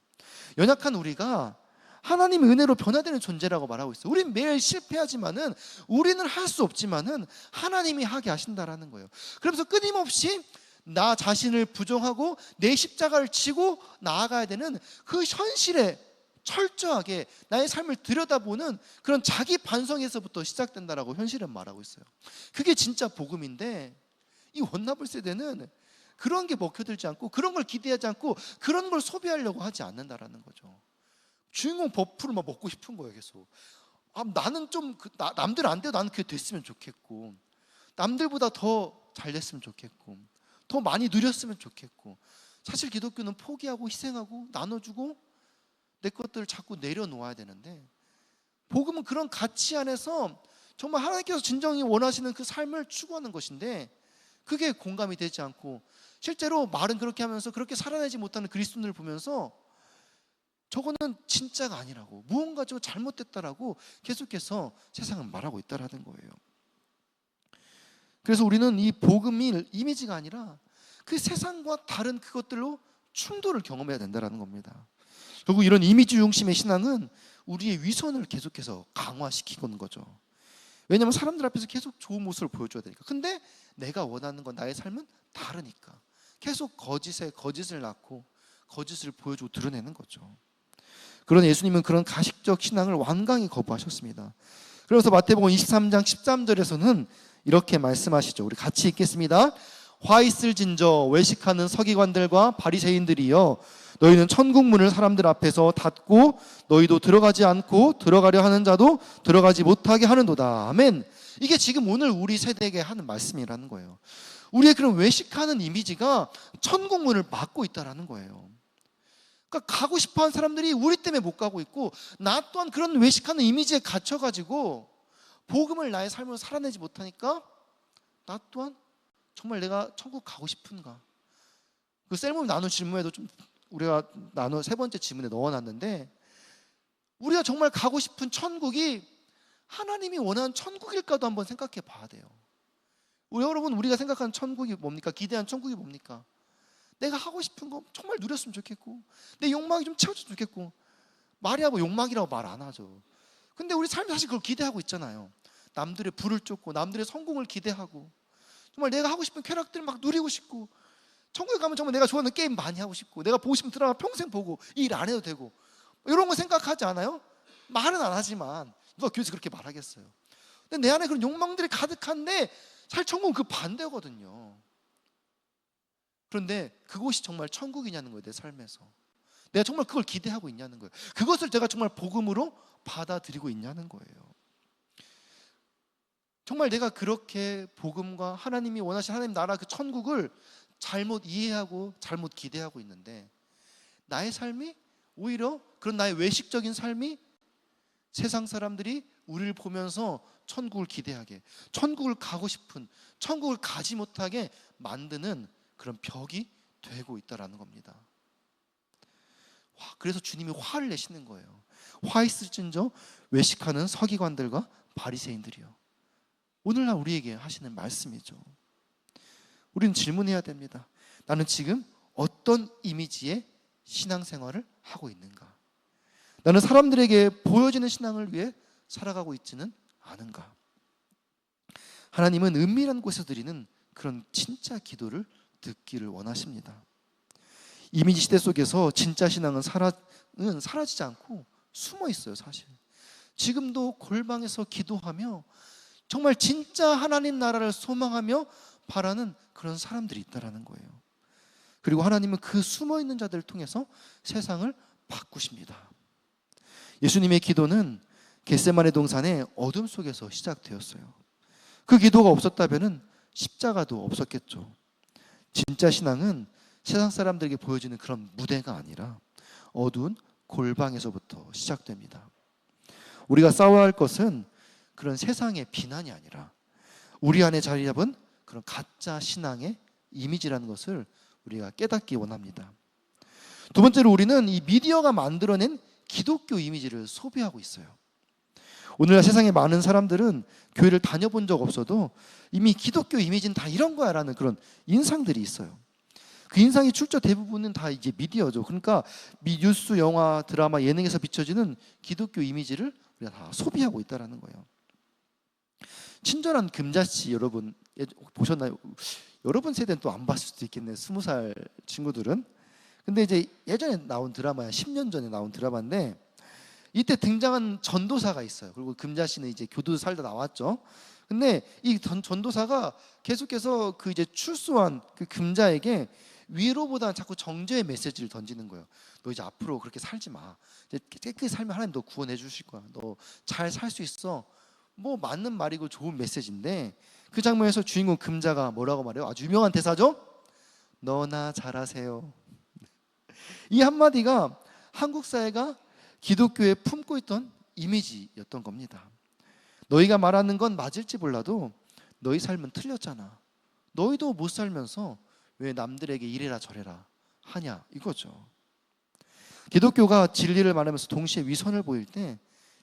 연약한 우리가 하나님의 은혜로 변화되는 존재라고 말하고 있어요. 우리는 매일 실패하지만은 우리는 할 수 없지만은 하나님이 하게 하신다라는 거예요. 그러면서 끊임없이 나 자신을 부정하고 내 십자가를 지고 나아가야 되는 그 현실에 철저하게 나의 삶을 들여다보는 그런 자기 반성에서부터 시작된다라고 현실은 말하고 있어요. 그게 진짜 복음인데 이 원나블 세대는 그런 게 먹혀들지 않고 그런 걸 기대하지 않고 그런 걸 소비하려고 하지 않는다라는 거죠. 주인공 버프를 막 먹고 싶은 거예요. 계속 나는 좀 남들 안 돼도 나는 그게 됐으면 좋겠고 남들보다 더 잘 됐으면 좋겠고 더 많이 누렸으면 좋겠고 사실 기독교는 포기하고 희생하고 나눠주고 내 것들을 자꾸 내려놓아야 되는데 복음은 그런 가치 안에서 정말 하나님께서 진정히 원하시는 그 삶을 추구하는 것인데 그게 공감이 되지 않고 실제로 말은 그렇게 하면서 그렇게 살아내지 못하는 그리스도인을 보면서 저거는 진짜가 아니라고 무언가 좀 잘못됐다라고 계속해서 세상은 말하고 있다라는 거예요. 그래서 우리는 이 복음이 이미지가 아니라 그 세상과 다른 그것들로 충돌을 경험해야 된다는 겁니다. 결국 이런 이미지 중심의 신앙은 우리의 위선을 계속해서 강화시키는 거죠. 왜냐하면 사람들 앞에서 계속 좋은 모습을 보여줘야 되니까. 근데 내가 원하는 건 나의 삶은 다르니까 계속 거짓을 낳고 거짓을 보여주고 드러내는 거죠. 그런 예수님은 그런 가식적 신앙을 완강히 거부하셨습니다. 그래서 마태복음 23장 13절에서는 이렇게 말씀하시죠. 우리 같이 읽겠습니다. 화 있을진저 외식하는 서기관들과 바리새인들이여 너희는 천국 문을 사람들 앞에서 닫고 너희도 들어가지 않고 들어가려 하는 자도 들어가지 못하게 하는도다. 아멘. 이게 지금 오늘 우리 세대에게 하는 말씀이라는 거예요. 우리의 그런 외식하는 이미지가 천국 문을 막고 있다라는 거예요. 그러니까 가고 싶어하는 사람들이 우리 때문에 못 가고 있고 나 또한 그런 외식하는 이미지에 갇혀가지고 복음을 나의 삶으로 살아내지 못하니까 나 또한 정말 내가 천국 가고 싶은가? 그 셀모임 나눈 질문에도 좀 우리가 세 번째 질문에 넣어놨는데 우리가 정말 가고 싶은 천국이 하나님이 원하는 천국일까도 한번 생각해 봐야 돼요. 여러분 우리가 생각하는 천국이 뭡니까? 기대한 천국이 뭡니까? 내가 하고 싶은 거 정말 누렸으면 좋겠고, 내 욕망이 좀 채워졌으면 좋겠고. 말이야 뭐 욕망이라고 말 안 하죠. 근데 우리 삶이 사실 그걸 기대하고 있잖아요. 남들의 부를 쫓고 남들의 성공을 기대하고, 정말 내가 하고 싶은 쾌락들을 막 누리고 싶고, 천국에 가면 정말 내가 좋아하는 게임 많이 하고 싶고, 내가 보고 싶은 드라마 평생 보고 일 안 해도 되고, 이런 거 생각하지 않아요? 말은 안 하지만 누가 교회에서 그렇게 말하겠어요. 근데 내 안에 그런 욕망들이 가득한데 사실 천국은 그 반대거든요. 그런데 그곳이 정말 천국이냐는 거예요. 내 삶에서 내가 정말 그걸 기대하고 있냐는 거예요. 그것을 내가 정말 복음으로 받아들이고 있냐는 거예요. 정말 내가 그렇게 복음과 하나님이 원하시는 하나님 나라 그 천국을 잘못 이해하고 잘못 기대하고 있는데, 나의 삶이 오히려 그런 나의 외식적인 삶이 세상 사람들이 우리를 보면서 천국을 기대하게, 천국을 가고 싶은, 천국을 가지 못하게 만드는 그런 벽이 되고 있다라는 겁니다. 그래서 주님이 화를 내시는 거예요. 화 있을진저 외식하는 서기관들과 바리새인들이요. 오늘날 우리에게 하시는 말씀이죠. 우리는 질문해야 됩니다. 나는 지금 어떤 이미지의 신앙생활을 하고 있는가? 나는 사람들에게 보여지는 신앙을 위해 살아가고 있지는 않은가? 하나님은 은밀한 곳에서 드리는 그런 진짜 기도를 듣기를 원하십니다. 이미지 시대 속에서 진짜 신앙은 사라지지 않고 숨어 있어요. 사실 지금도 골방에서 기도하며 정말 진짜 하나님 나라를 소망하며 바라는 그런 사람들이 있다라는 거예요. 그리고 하나님은 그 숨어 있는 자들을 통해서 세상을 바꾸십니다. 예수님의 기도는 겟세마네 동산의 어둠 속에서 시작되었어요. 그 기도가 없었다면 십자가도 없었겠죠. 진짜 신앙은 세상 사람들에게 보여지는 그런 무대가 아니라 어두운 골방에서부터 시작됩니다. 우리가 싸워야 할 것은 그런 세상의 비난이 아니라 우리 안에 자리 잡은 그런 가짜 신앙의 이미지라는 것을 우리가 깨닫기 원합니다. 두 번째로, 우리는 이 미디어가 만들어낸 기독교 이미지를 소비하고 있어요. 오늘날 세상에 많은 사람들은 교회를 다녀본 적 없어도 이미 기독교 이미지는 다 이런 거야 라는 그런 인상들이 있어요. 그 인상이 출처 대부분은 다 이제 미디어죠. 그러니까 뉴스, 영화, 드라마, 예능에서 비춰지는 기독교 이미지를 우리가 다 소비하고 있다는 거예요. 친절한 금자씨 여러분 보셨나요? 여러분 세대는 또 안 봤을 수도 있겠네. 20살 친구들은. 근데 이제 예전에 나온 드라마야. 10년 전에 나온 드라마인데 이때 등장한 전도사가 있어요. 그리고 금자씨는 이제 교도 살다 나왔죠. 근데 이 전도사가 계속해서 그 이제 출소한 그 금자에게 위로보다는 자꾸 정죄의 메시지를 던지는 거예요. 너 이제 앞으로 그렇게 살지 마. 이제 깨끗이 살면 하나님 너 구원해 주실 거야. 너 잘 살 수 있어. 뭐 맞는 말이고 좋은 메시지인데, 그 장면에서 주인공 금자가 뭐라고 말해요? 아주 유명한 대사죠. 너나 잘하세요. 이 한마디가 한국 사회가 기독교에 품고 있던 이미지였던 겁니다. 너희가 말하는 건 맞을지 몰라도 너희 삶은 틀렸잖아. 너희도 못 살면서 왜 남들에게 이래라 저래라 하냐, 이거죠. 기독교가 진리를 말하면서 동시에 위선을 보일 때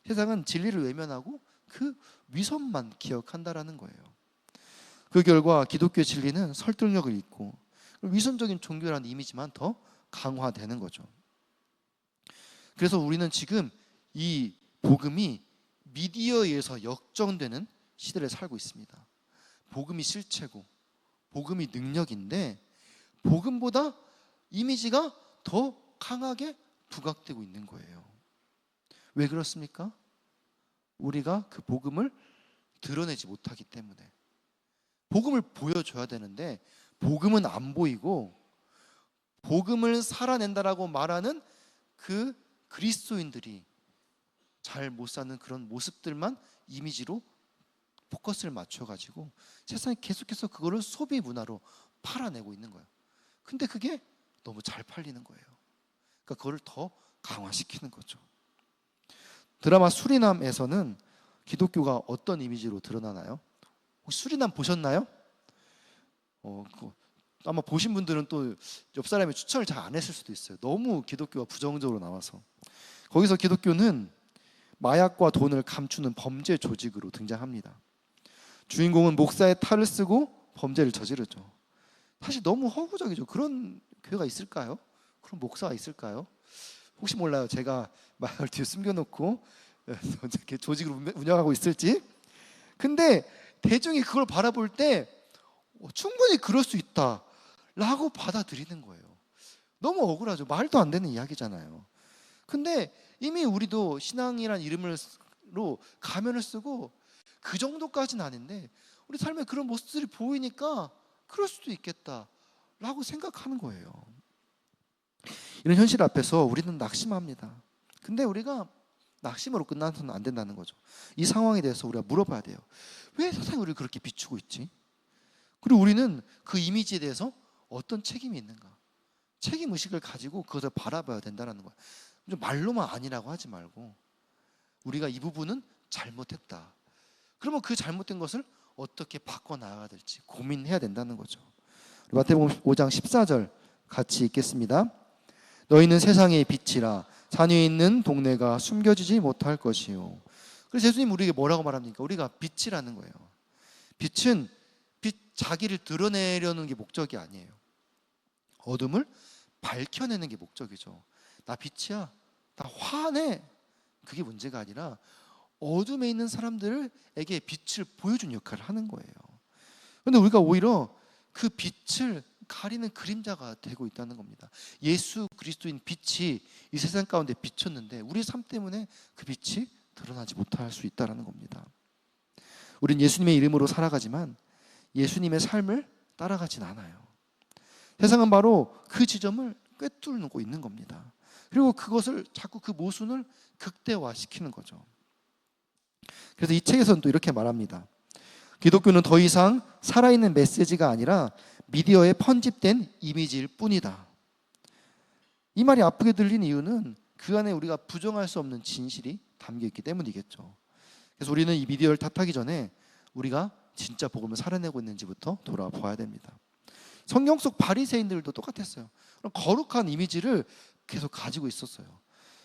세상은 진리를 외면하고 그 위선만 기억한다라는 거예요. 그 결과 기독교의 진리는 설득력을 잃고 위선적인 종교라는 이미지만 더 강화되는 거죠. 그래서 우리는 지금 이 복음이 미디어에 의해서 역정되는 시대를 살고 있습니다. 복음이 실체고 복음이 능력인데 복음보다 이미지가 더 강하게 부각되고 있는 거예요. 왜 그렇습니까? 우리가 그 복음을 드러내지 못하기 때문에. 복음을 보여줘야 되는데 복음은 안 보이고 복음을 살아낸다라고 말하는 그 그리스도인들이 잘 못 사는 그런 모습들만 이미지로 포커스를 맞춰가지고 세상에 계속해서 그거를 소비 문화로 팔아내고 있는 거예요. 근데 그게 너무 잘 팔리는 거예요. 그러니까 그거를 더 강화시키는 거죠. 드라마 수리남에서는 기독교가 어떤 이미지로 드러나나요? 혹시 수리남 보셨나요? 아마 보신 분들은 또 옆 사람이 추천을 잘 안 했을 수도 있어요. 너무 기독교가 부정적으로 나와서. 거기서 기독교는 마약과 돈을 감추는 범죄 조직으로 등장합니다. 주인공은 목사의 탈을 쓰고 범죄를 저지르죠. 사실 너무 허구적이죠. 그런 교회가 있을까요? 그런 목사가 있을까요? 혹시 몰라요. 제가 말을 뒤에 숨겨놓고 이렇게 조직을 운영하고 있을지. 근데 대중이 그걸 바라볼 때 충분히 그럴 수 있다라고 받아들이는 거예요. 너무 억울하죠. 말도 안 되는 이야기잖아요. 근데 이미 우리도 신앙이란 이름으로 가면을 쓰고 그 정도까지는 아닌데 우리 삶에 그런 모습들이 보이니까 그럴 수도 있겠다라고 생각하는 거예요. 이런 현실 앞에서 우리는 낙심합니다. 근데 우리가 낙심으로 끝나서는 안 된다는 거죠. 이 상황에 대해서 우리가 물어봐야 돼요. 왜 세상이 우리를 그렇게 비추고 있지? 그리고 우리는 그 이미지에 대해서 어떤 책임이 있는가? 책임의식을 가지고 그것을 바라봐야 된다는 거예요. 말로만 아니라고 하지 말고 우리가 이 부분은 잘못했다. 그러면 그 잘못된 것을 어떻게 바꿔나가야 될지 고민해야 된다는 거죠. 마태복음 5장 14절 같이 읽겠습니다. 너희는 세상의 빛이라 자녀에 있는 동네가 숨겨지지 못할 것이요. 그래서 예수님 우리에게 뭐라고 말합니까? 우리가 빛이라는 거예요. 빛은 자기를 드러내려는 게 목적이 아니에요. 어둠을 밝혀내는 게 목적이죠. 나 빛이야, 나 화내, 그게 문제가 아니라 어둠에 있는 사람들에게 빛을 보여준 역할을 하는 거예요. 그런데 우리가 오히려 그 빛을 가리는 그림자가 되고 있다는 겁니다. 예수 그리스도인 빛이 이 세상 가운데 비쳤는데 우리 삶 때문에 그 빛이 드러나지 못할 수 있다는 겁니다. 우린 예수님의 이름으로 살아가지만 예수님의 삶을 따라가진 않아요. 세상은 바로 그 지점을 꿰뚫고 있는 겁니다. 그리고 그것을 자꾸 그 모순을 극대화시키는 거죠. 그래서 이 책에서는 또 이렇게 말합니다. 기독교는 더 이상 살아있는 메시지가 아니라 미디어에 편집된 이미지일 뿐이다. 이 말이 아프게 들린 이유는 그 안에 우리가 부정할 수 없는 진실이 담겨 있기 때문이겠죠. 그래서 우리는 이 미디어를 탓하기 전에 우리가 진짜 복음을 살아내고 있는지부터 돌아봐야 됩니다. 성경 속 바리새인들도 똑같았어요. 그런 거룩한 이미지를 계속 가지고 있었어요.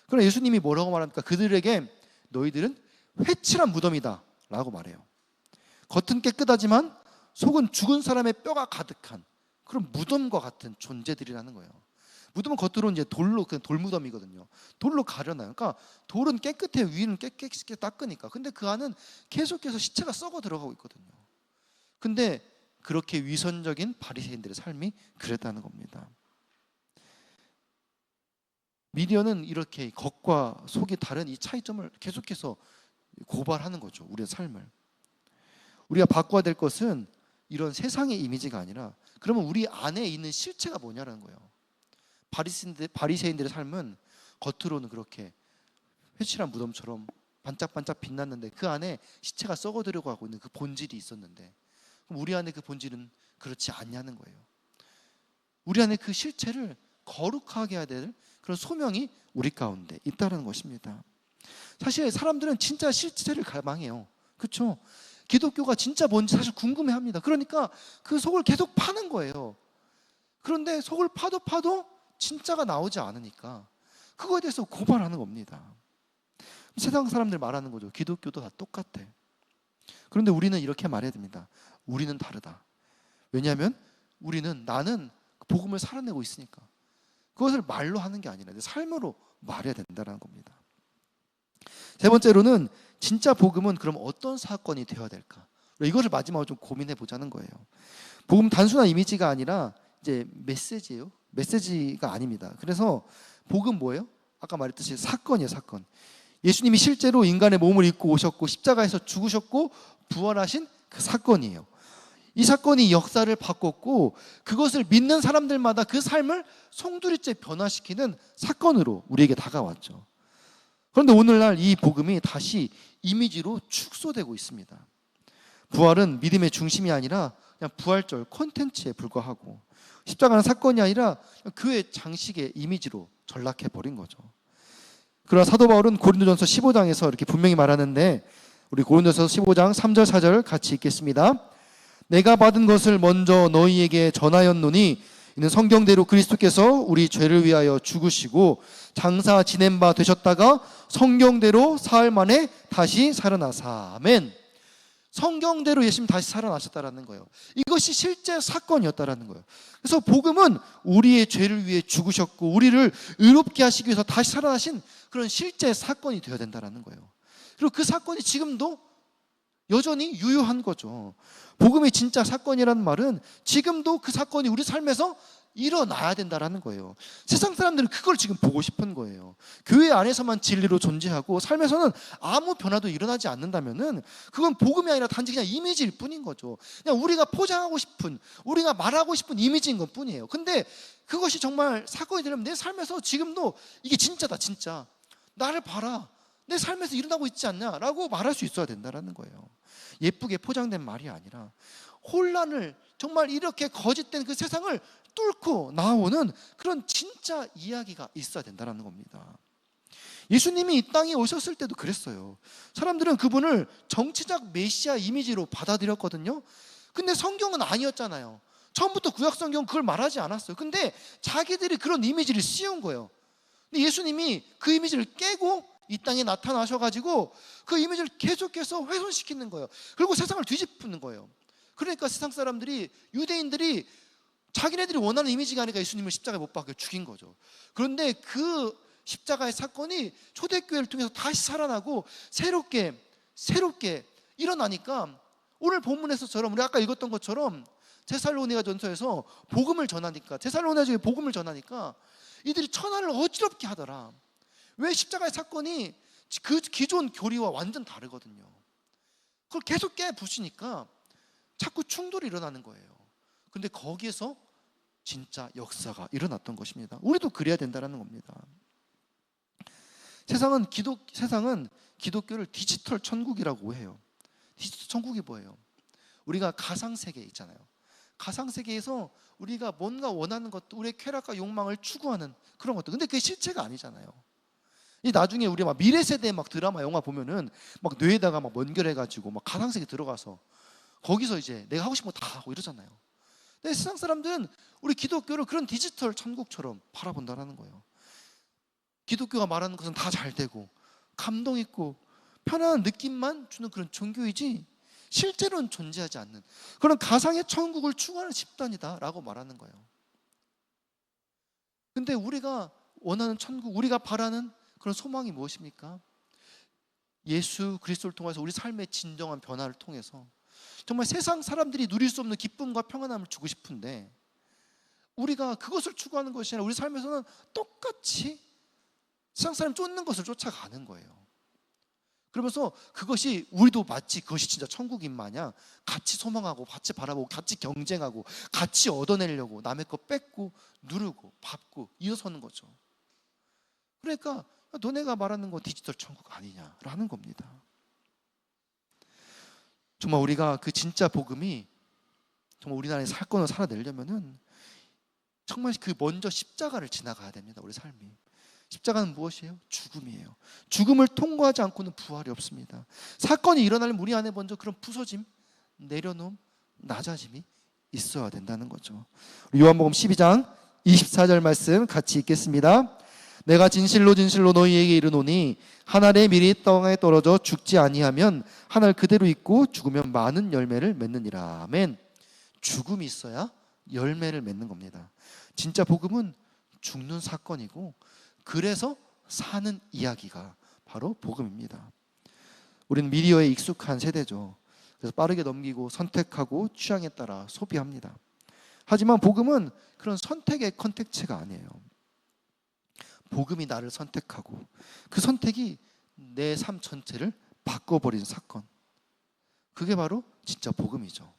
그러나 예수님이 뭐라고 말합니까? 그들에게 너희들은 회칠한 무덤이다 라고 말해요. 겉은 깨끗하지만 속은 죽은 사람의 뼈가 가득한 그런 무덤과 같은 존재들이라는 거예요. 무덤은 겉으로는 이제 돌로, 그냥 돌무덤이거든요. 돌로 가려놔요. 그러니까 돌은 깨끗해, 위는 깨끗이 닦으니까. 근데 그 안은 계속해서 시체가 썩어 들어가고 있거든요. 근데 그렇게 위선적인 바리새인들의 삶이 그랬다는 겁니다. 미디어는 이렇게 겉과 속이 다른 이 차이점을 계속해서 고발하는 거죠. 우리의 삶을. 우리가 바꿔야 될 것은 이런 세상의 이미지가 아니라 그러면 우리 안에 있는 실체가 뭐냐라는 거예요. 바리새인들의 삶은 겉으로는 그렇게 회칠한 무덤처럼 반짝반짝 빛났는데 그 안에 시체가 썩어 들어가고 있는 그 본질이 있었는데 그럼 우리 안에 그 본질은 그렇지 않냐는 거예요. 우리 안에 그 실체를 거룩하게 해야 될 그런 소명이 우리 가운데 있다는 것입니다. 사실 사람들은 진짜 실체를 갈망해요. 그렇죠? 기독교가 진짜 뭔지 사실 궁금해합니다. 그러니까 그 속을 계속 파는 거예요. 그런데 속을 파도 진짜가 나오지 않으니까 그거에 대해서 고발하는 겁니다. 세상 사람들 말하는 거죠. 기독교도 다 똑같아. 그런데 우리는 이렇게 말해야 됩니다. 우리는 다르다. 왜냐하면 나는 복음을 살아내고 있으니까 그것을 말로 하는 게 아니라 삶으로 말해야 된다는 겁니다. 세 번째로는 진짜 복음은 그럼 어떤 사건이 되어야 될까? 이것을 마지막으로 좀 고민해 보자는 거예요. 복음 단순한 이미지가 아니라 이제 메시지예요. 메시지가 아닙니다. 그래서 복음 뭐예요? 아까 말했듯이 사건이에요. 사건. 예수님이 실제로 인간의 몸을 입고 오셨고 십자가에서 죽으셨고 부활하신 그 사건이에요. 이 사건이 역사를 바꿨고 그것을 믿는 사람들마다 그 삶을 송두리째 변화시키는 사건으로 우리에게 다가왔죠. 그런데 오늘날 이 복음이 다시 이미지로 축소되고 있습니다. 부활은 믿음의 중심이 아니라 그냥 부활절 콘텐츠에 불과하고 십자가는 사건이 아니라 교회 장식의 이미지로 전락해버린 거죠. 그러나 사도 바울은 고린도전서 15장에서 이렇게 분명히 말하는데 우리 고린도전서 15장 3절 4절 같이 읽겠습니다. 내가 받은 것을 먼저 너희에게 전하였노니 이는 성경대로 그리스도께서 우리 죄를 위하여 죽으시고 장사 지낸 바 되셨다가 성경대로 사흘 만에 다시 살아나사. 아멘. 성경대로 예수님 다시 살아나셨다라는 거예요. 이것이 실제 사건이었다라는 거예요. 그래서 복음은 우리의 죄를 위해 죽으셨고 우리를 의롭게 하시기 위해서 다시 살아나신 그런 실제 사건이 되어야 된다라는 거예요. 그리고 그 사건이 지금도 여전히 유효한 거죠. 복음이 진짜 사건이라는 말은 지금도 그 사건이 우리 삶에서 일어나야 된다라는 거예요. 세상 사람들은 그걸 지금 보고 싶은 거예요. 교회 안에서만 진리로 존재하고 삶에서는 아무 변화도 일어나지 않는다면은 그건 복음이 아니라 단지 그냥 이미지일 뿐인 거죠. 그냥 우리가 포장하고 싶은, 우리가 말하고 싶은 이미지인 것 뿐이에요. 근데 그것이 정말 사건이 되려면 내 삶에서 지금도 이게 진짜다, 진짜. 나를 봐라. 내 삶에서 일어나고 있지 않냐라고 말할 수 있어야 된다는 거예요. 예쁘게 포장된 말이 아니라 혼란을, 정말 이렇게 거짓된 그 세상을 뚫고 나오는 그런 진짜 이야기가 있어야 된다는 겁니다. 예수님이 이 땅에 오셨을 때도 그랬어요. 사람들은 그분을 정치적 메시아 이미지로 받아들였거든요. 근데 성경은 아니었잖아요. 처음부터 구약 성경은 그걸 말하지 않았어요. 근데 자기들이 그런 이미지를 씌운 거예요. 근데 예수님이 그 이미지를 깨고 이 땅에 나타나셔가지고 그 이미지를 계속해서 훼손시키는 거예요. 그리고 세상을 뒤집는 거예요. 그러니까 세상 사람들이, 유대인들이 자기네들이 원하는 이미지가 아니라 예수님을 십자가에 못 박혀 죽인 거죠. 그런데 그 십자가의 사건이 초대교회를 통해서 다시 살아나고 새롭게 일어나니까 오늘 본문에서처럼 우리 아까 읽었던 것처럼 데살로니가 전서에서 복음을 전하니까, 데살로니가에 복음을 전하니까 이들이 천하를 어지럽게 하더라. 왜? 십자가의 사건이 그 기존 교리와 완전 다르거든요. 그걸 계속 깨부시니까 자꾸 충돌이 일어나는 거예요. 근데 거기에서 진짜 역사가 일어났던 것입니다. 우리도 그래야 된다는 겁니다. 세상은 기독교를 디지털 천국이라고 해요. 디지털 천국이 뭐예요? 우리가 가상세계에 있잖아요. 가상세계에서 우리가 뭔가 원하는 것도, 우리의 쾌락과 욕망을 추구하는 그런 것도, 근데 그게 실체가 아니잖아요. 이 나중에 우리 막 미래 세대 막 드라마 영화 보면은 막 뇌에다가 막 연결해가지고 막 가상세계 들어가서 거기서 이제 내가 하고 싶은 거 다 하고 이러잖아요. 근데 세상 사람들은 우리 기독교를 그런 디지털 천국처럼 바라본다는 거예요. 기독교가 말하는 것은 다 잘 되고 감동 있고 편안한 느낌만 주는 그런 종교이지 실제로는 존재하지 않는 그런 가상의 천국을 추구하는 집단이다라고 말하는 거예요. 근데 우리가 원하는 천국, 우리가 바라는 그런 소망이 무엇입니까? 예수 그리스도를 통해서 우리 삶의 진정한 변화를 통해서 정말 세상 사람들이 누릴 수 없는 기쁨과 평안함을 주고 싶은데 우리가 그것을 추구하는 것이 아니라 우리 삶에서는 똑같이 세상 사람 쫓는 것을 쫓아가는 거예요. 그러면서 그것이 우리도 마치 그것이 진짜 천국인 마냥 같이 소망하고 같이 바라보고 같이 경쟁하고 같이 얻어내려고 남의 거 뺏고 누르고 밟고 이어서는 거죠. 그러니까 너네가 말하는 거 디지털 천국 아니냐라는 겁니다. 정말 우리가 그 진짜 복음이 정말 우리나라의 사건을 살아내려면은 정말 그 먼저 십자가를 지나가야 됩니다. 우리 삶이. 십자가는 무엇이에요? 죽음이에요. 죽음을 통과하지 않고는 부활이 없습니다. 사건이 일어나려면 우리 안에 먼저 그런 부서짐, 내려놓음, 낮아짐이 있어야 된다는 거죠. 요한복음 12장 24절 말씀 같이 읽겠습니다. 내가 진실로 진실로 너희에게 이르노니 한 알의 밀이 땅에 떨어져 죽지 아니하면 한 알 그대로 있고 죽으면 많은 열매를 맺느니라. 아멘. 죽음이 있어야 열매를 맺는 겁니다. 진짜 복음은 죽는 사건이고 그래서 사는 이야기가 바로 복음입니다. 우리는 미디어에 익숙한 세대죠. 그래서 빠르게 넘기고 선택하고 취향에 따라 소비합니다. 하지만 복음은 그런 선택의 컨텐츠가 아니에요. 복음이 나를 선택하고 그 선택이 내 삶 전체를 바꿔버린 사건, 그게 바로 진짜 복음이죠.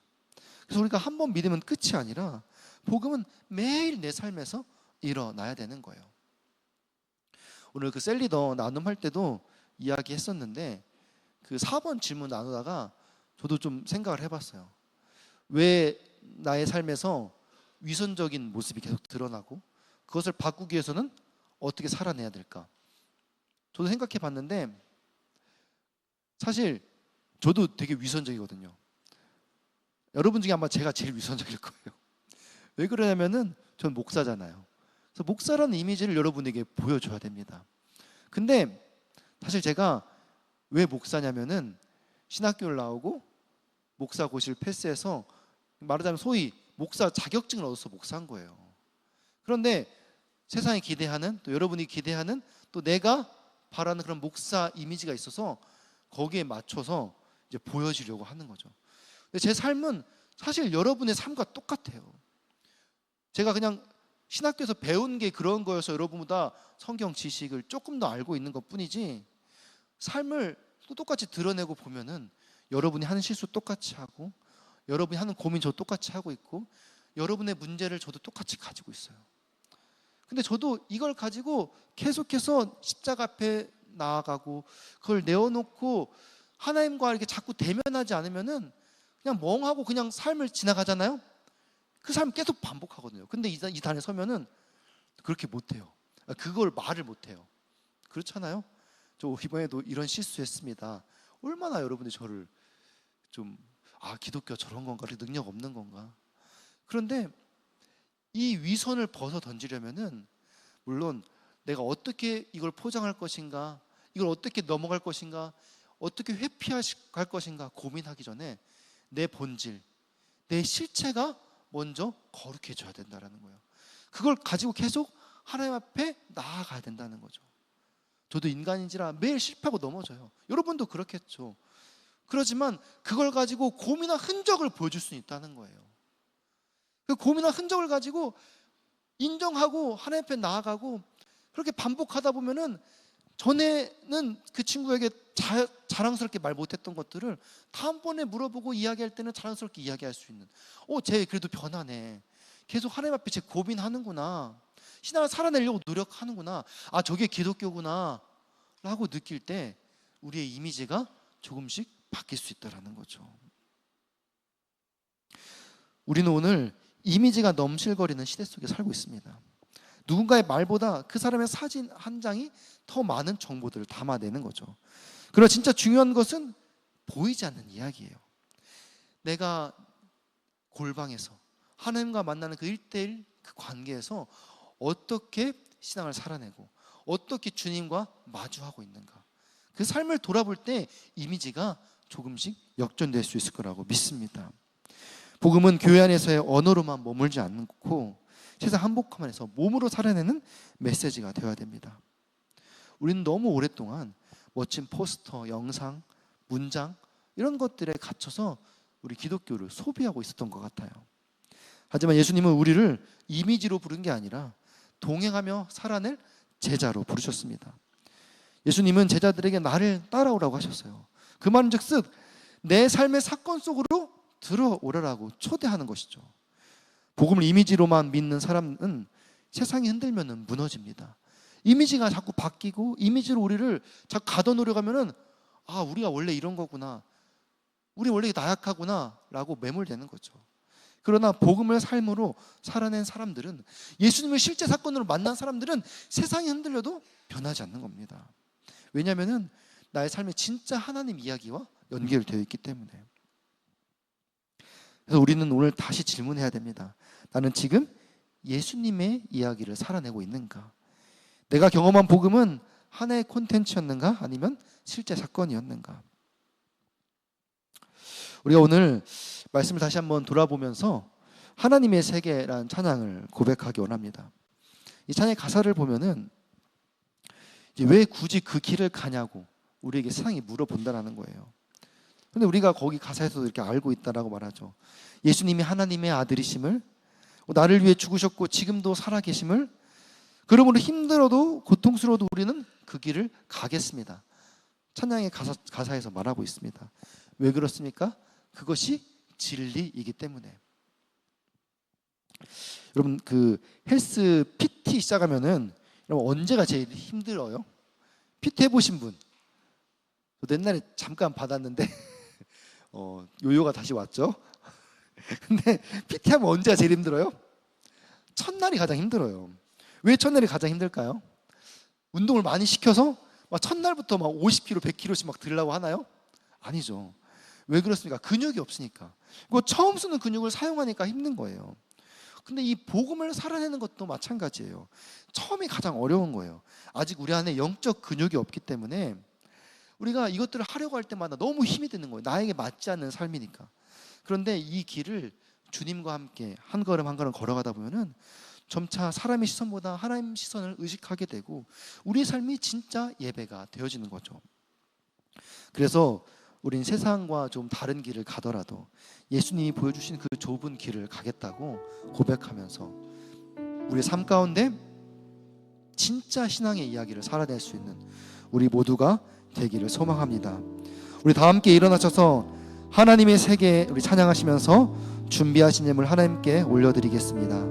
그래서 우리가 한 번 믿으면 끝이 아니라 복음은 매일 내 삶에서 일어나야 되는 거예요. 오늘 그 셀리더 나눔할 때도 이야기했었는데 그 4번 질문 나누다가 저도 좀 생각을 해봤어요. 왜 나의 삶에서 위선적인 모습이 계속 드러나고 그것을 바꾸기 위해서는 어떻게 살아내야 될까? 저도 생각해 봤는데 사실 저도 되게 위선적이거든요. 여러분 중에 아마 제가 제일 위선적일 거예요. 왜 그러냐면은 전 목사잖아요. 그래서 목사라는 이미지를 여러분에게 보여줘야 됩니다. 근데 사실 제가 왜 목사냐면은 신학교를 나오고 목사고시를 패스해서 말하자면 소위 목사 자격증을 얻어서 목사한 거예요. 그런데 세상이 기대하는, 또 여러분이 기대하는, 또 내가 바라는 그런 목사 이미지가 있어서 거기에 맞춰서 이제 보여주려고 하는 거죠. 근데 제 삶은 사실 여러분의 삶과 똑같아요. 제가 그냥 신학교에서 배운 게 그런 거여서 여러분보다 성경 지식을 조금 더 알고 있는 것 뿐이지, 삶을 또 똑같이 드러내고 보면은 여러분이 하는 실수 똑같이 하고, 여러분이 하는 고민 저도 똑같이 하고 있고, 여러분의 문제를 저도 똑같이 가지고 있어요. 근데 저도 이걸 가지고 계속해서 십자가 앞에 나아가고 그걸 내어놓고 하나님과 이렇게 자꾸 대면하지 않으면은 그냥 멍하고 그냥 삶을 지나가잖아요. 그 삶을 계속 반복하거든요. 근데 이 단에 서면은 그렇게 못해요. 그걸 말을 못해요. 그렇잖아요. 저 이번에도 이런 실수했습니다. 얼마나 여러분들이 저를 좀 기독교 저런 건가, 능력 없는 건가. 그런데 이 위선을 벗어 던지려면은 물론 내가 어떻게 이걸 포장할 것인가, 이걸 어떻게 넘어갈 것인가, 어떻게 회피할 것인가 고민하기 전에 내 본질, 내 실체가 먼저 거룩해져야 된다는 거예요. 그걸 가지고 계속 하나님 앞에 나아가야 된다는 거죠. 저도 인간인지라 매일 실패하고 넘어져요. 여러분도 그렇겠죠. 그렇지만 그걸 가지고 고민한 흔적을 보여줄 수 있다는 거예요. 그 고민한 흔적을 가지고 인정하고 하나님 앞에 나아가고 그렇게 반복하다 보면은 전에는 그 친구에게 자랑스럽게 말 못했던 것들을 다음번에 물어보고 이야기할 때는 자랑스럽게 이야기할 수 있는, 쟤 그래도 변하네, 계속 하나님 앞에 쟤 고민하는구나, 신앙을 살아내려고 노력하는구나, 저게 기독교구나 라고 느낄 때 우리의 이미지가 조금씩 바뀔 수 있다는 거죠. 우리는 오늘 이미지가 넘실거리는 시대 속에 살고 있습니다. 누군가의 말보다 그 사람의 사진 한 장이 더 많은 정보들을 담아내는 거죠. 그러나 진짜 중요한 것은 보이지 않는 이야기예요. 내가 골방에서 하나님과 만나는 그 1대1 그 관계에서 어떻게 신앙을 살아내고 어떻게 주님과 마주하고 있는가, 그 삶을 돌아볼 때 이미지가 조금씩 역전될 수 있을 거라고 믿습니다. 복음은 교회 안에서의 언어로만 머물지 않고 세상 한복판에서 몸으로 살아내는 메시지가 되어야 됩니다. 우리는 너무 오랫동안 멋진 포스터, 영상, 문장 이런 것들에 갇혀서 우리 기독교를 소비하고 있었던 것 같아요. 하지만 예수님은 우리를 이미지로 부른 게 아니라 동행하며 살아낼 제자로 부르셨습니다. 예수님은 제자들에게 나를 따라오라고 하셨어요. 그 말은즉슨 내 삶의 사건 속으로 들어오라라고 초대하는 것이죠. 복음을 이미지로만 믿는 사람은 세상이 흔들면 무너집니다. 이미지가 자꾸 바뀌고 이미지로 우리를 자꾸 가둬놓으려고 하면은 우리가 원래 이런 거구나, 우리 원래 나약하구나 라고 매몰되는 거죠. 그러나 복음을 삶으로 살아낸 사람들은, 예수님을 실제 사건으로 만난 사람들은 세상이 흔들려도 변하지 않는 겁니다. 왜냐하면 나의 삶이 진짜 하나님 이야기와 연결되어 있기 때문에. 그래서 우리는 오늘 다시 질문해야 됩니다. 나는 지금 예수님의 이야기를 살아내고 있는가? 내가 경험한 복음은 하나의 콘텐츠였는가? 아니면 실제 사건이었는가? 우리가 오늘 말씀을 다시 한번 돌아보면서 하나님의 세계라는 찬양을 고백하기 원합니다. 이 찬양의 가사를 보면은 왜 굳이 그 길을 가냐고 우리에게 세상이 물어본다라는 거예요. 그런데 우리가 거기 가사에서도 이렇게 알고 있다라고 말하죠. 예수님이 하나님의 아들이심을, 나를 위해 죽으셨고 지금도 살아계심을, 그러므로 힘들어도 고통스러워도 우리는 그 길을 가겠습니다. 찬양의 가사에서 말하고 있습니다. 왜 그렇습니까? 그것이 진리이기 때문에. 여러분 그 헬스 PT 시작하면은 여러분 언제가 제일 힘들어요? PT 해보신 분? 저도 옛날에 잠깐 받았는데 요요가 다시 왔죠. 근데 PT 하면 언제가 제일 힘들어요? 첫날이 가장 힘들어요. 왜 첫날이 가장 힘들까요? 운동을 많이 시켜서 막 첫날부터 막 50kg, 100kg씩 막 들으려고 하나요? 아니죠. 왜 그렇습니까? 근육이 없으니까. 그 처음 쓰는 근육을 사용하니까 힘든 거예요. 근데 이 복음을 살아내는 것도 마찬가지예요. 처음이 가장 어려운 거예요. 아직 우리 안에 영적 근육이 없기 때문에 우리가 이것들을 하려고 할 때마다 너무 힘이 드는 거예요. 나에게 맞지 않는 삶이니까. 그런데 이 길을 주님과 함께 한 걸음 한 걸음 걸어가다 보면은 점차 사람의 시선보다 하나님 시선을 의식하게 되고 우리 삶이 진짜 예배가 되어지는 거죠. 그래서 우린 세상과 좀 다른 길을 가더라도 예수님이 보여주신 그 좁은 길을 가겠다고 고백하면서 우리 삶 가운데 진짜 신앙의 이야기를 살아낼 수 있는 우리 모두가 되기를 소망합니다. 우리 다 함께 일어나셔서 하나님의 세계에 우리 찬양하시면서 준비하신 예물 하나님께 올려드리겠습니다.